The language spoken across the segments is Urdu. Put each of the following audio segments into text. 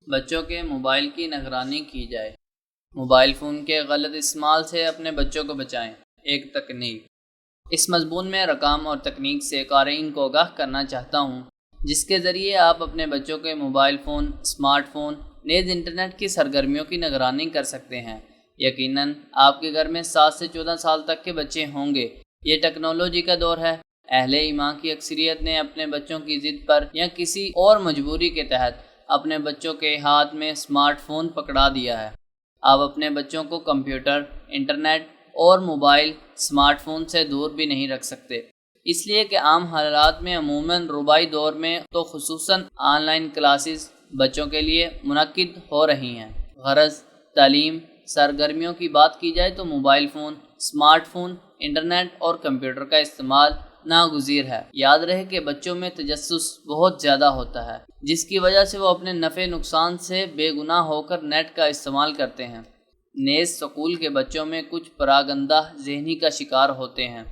بچوں کے موبائل کی نگرانی کی جائے۔ موبائل فون کے غلط استعمال سے اپنے بچوں کو بچائیں۔ ایک تکنیک۔ اس مضمون میں رقم اور تکنیک سے قارئین کو آگاہ کرنا چاہتا ہوں، جس کے ذریعے آپ اپنے بچوں کے موبائل فون، اسمارٹ فون، نیز انٹرنیٹ کی سرگرمیوں کی نگرانی کر سکتے ہیں۔ یقیناً آپ کے گھر میں 7 سے 14 سال تک کے بچے ہوں گے۔ یہ ٹیکنالوجی کا دور ہے۔ اہل ایمان کی اکثریت نے اپنے بچوں کی ضد پر یا کسی اور مجبوری کے تحت اپنے بچوں کے ہاتھ میں اسمارٹ فون پکڑا دیا ہے۔ آپ اپنے بچوں کو کمپیوٹر، انٹرنیٹ اور موبائل اسمارٹ فون سے دور بھی نہیں رکھ سکتے، اس لیے کہ عام حالات میں عموماً رباعی دور میں تو خصوصاً آن لائن کلاسز بچوں کے لیے منعقد ہو رہی ہیں۔ غرض تعلیم سرگرمیوں کی بات کی جائے تو mobile phone, smart phone, internet اور کمپیوٹر کا استعمال ناگزیر ہے۔ یاد رہے کہ بچوں میں تجسس بہت زیادہ ہوتا ہے، جس کی وجہ سے وہ اپنے نفع نقصان سے بے گناہ ہو کر نیٹ کا استعمال کرتے ہیں۔ نیز سکول کے بچوں میں کچھ پراگندہ ذہنی کا شکار ہوتے ہیں۔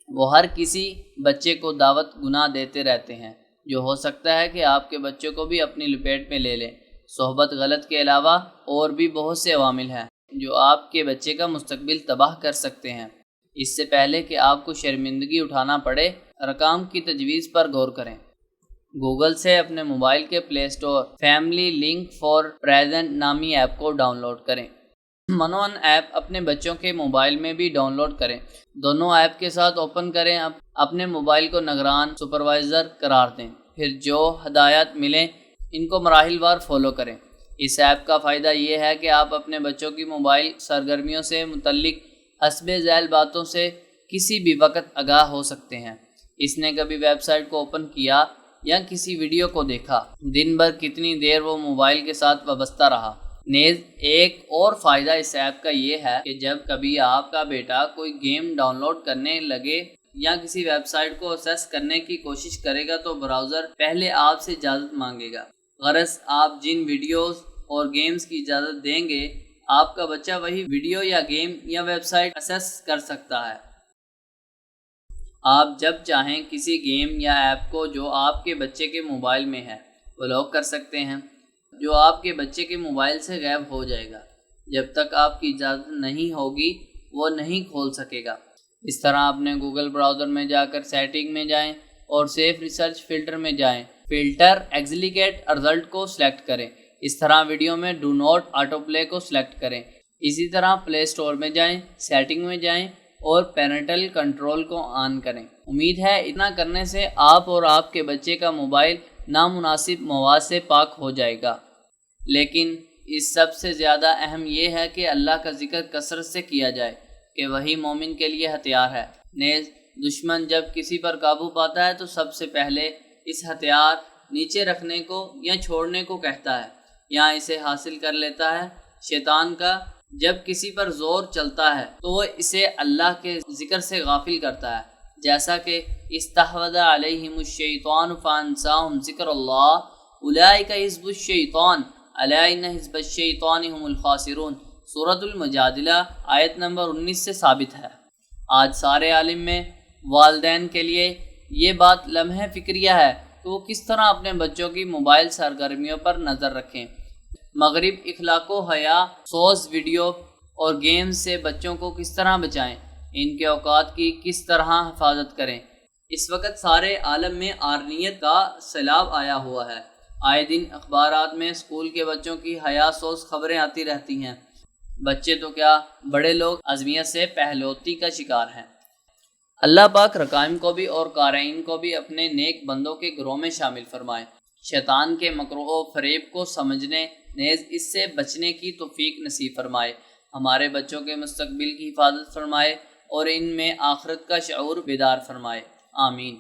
وہ ہر کسی بچے کو دعوت گناہ دیتے رہتے ہیں، جو ہو سکتا ہے کہ آپ کے بچوں کو بھی اپنی لپیٹ میں لے لیں۔ صحبت غلط کے علاوہ اور بھی بہت سے عوامل ہیں جو آپ کے بچے کا مستقبل تباہ کر سکتے ہیں۔ اس سے پہلے کہ آپ کو شرمندگی اٹھانا پڑے، رقم کی تجویز پر غور کریں۔ گوگل سے اپنے موبائل کے play store family link for present نامی ایپ کو ڈاؤن لوڈ کریں۔ منون ایپ اپنے بچوں کے موبائل میں بھی ڈاؤن لوڈ کریں۔ دونوں ایپ کے ساتھ اوپن کریں۔ اپنے موبائل کو نگران سپروائزر قرار دیں، پھر جو ہدایات ملیں ان کو مراحل وار فالو کریں۔ اس ایپ کا فائدہ یہ ہے کہ آپ اپنے بچوں کی موبائل سرگرمیوں سے متعلق حسب ذیل باتوں سے کسی بھی وقت آگاہ ہو سکتے ہیں۔ اس نے کبھی ویب سائٹ کو اوپن کیا یا کسی ویڈیو کو دیکھا، دن بھر کتنی دیر وہ موبائل کے ساتھ وابستہ رہا۔ نیز ایک اور فائدہ اس ایپ کا یہ ہے کہ جب کبھی آپ کا بیٹا کوئی گیم ڈاؤن لوڈ کرنے لگے یا کسی ویب سائٹ کو ایکسس کرنے کی کوشش کرے گا تو براؤزر پہلے آپ سے اجازت مانگے گا۔ غرض آپ جن ویڈیوز اور گیمز کی اجازت دیں گے، آپ کا بچہ وہی ویڈیو یا گیم یا ویب سائٹ ایکسس کر سکتا ہے۔ آپ جب چاہیں کسی گیم یا ایپ کو جو آپ کے بچے کے موبائل میں ہے بلاک کر سکتے ہیں، جو آپ کے بچے کے موبائل سے غائب ہو جائے گا۔ جب تک آپ کی اجازت نہیں ہوگی وہ نہیں کھول سکے گا۔ اس طرح اپنے گوگل براؤزر میں جا کر سیٹنگ میں جائیں اور سیف ریسرچ فلٹر میں جائیں، فلٹر ایگزیکیٹ رزلٹ کو سلیکٹ کریں۔ اس طرح ویڈیو میں ڈو ناٹ آٹو پلے کو سلیکٹ کریں۔ اسی طرح پلے اسٹور میں جائیں، سیٹنگ میں جائیں اور پیرنٹل کنٹرول کو آن کریں۔ امید ہے اتنا کرنے سے آپ اور آپ کے بچے کا موبائل نامناسب مواد سے پاک ہو جائے گا۔ لیکن اس سب سے زیادہ اہم یہ ہے کہ اللہ کا ذکر کثرت سے کیا جائے کہ وہی مومن کے لیے ہتھیار ہے۔ نیز دشمن جب کسی پر قابو پاتا ہے تو سب سے پہلے اس ہتھیار نیچے رکھنے کو یا چھوڑنے کو کہتا ہے یا اسے حاصل کر لیتا ہے۔ شیطان کا جب کسی پر زور چلتا ہے تو وہ اسے اللہ کے ذکر سے غافل کرتا ہے، جیسا کہ استحوذ علیہم الشیطان فانساہم ذکر اللہ اولئک حزب الشیطان الا ان حزب الشیطان هم الخاسرون۔ سورۃ المجادلہ آیت نمبر 19 سے ثابت ہے۔ آج سارے عالم میں والدین کے لیے یہ بات لمحہ فکریہ ہے کہ وہ کس طرح اپنے بچوں کی موبائل سرگرمیوں پر نظر رکھیں۔ مغرب اخلاق و حیا سوز ویڈیو اور گیمز سے بچوں کو کس طرح بچائیں، ان کے اوقات کی کس طرح حفاظت کریں۔ اس وقت سارے عالم میں آرنیت کا سیلاب آیا ہوا ہے۔ آئے دن اخبارات میں اسکول کے بچوں کی حیا سوز خبریں آتی رہتی ہیں۔ بچے تو کیا بڑے لوگ عظمیت سے پہلوتی کا شکار ہیں۔ اللہ پاک رقائم کو بھی اور قارئین کو بھی اپنے نیک بندوں کے گروہ میں شامل فرمائے۔ شیطان کے مکر و فریب کو سمجھنے نیز اس سے بچنے کی توفیق نصیب فرمائے۔ ہمارے بچوں کے مستقبل کی حفاظت فرمائے اور ان میں آخرت کا شعور بیدار فرمائے۔ آمین۔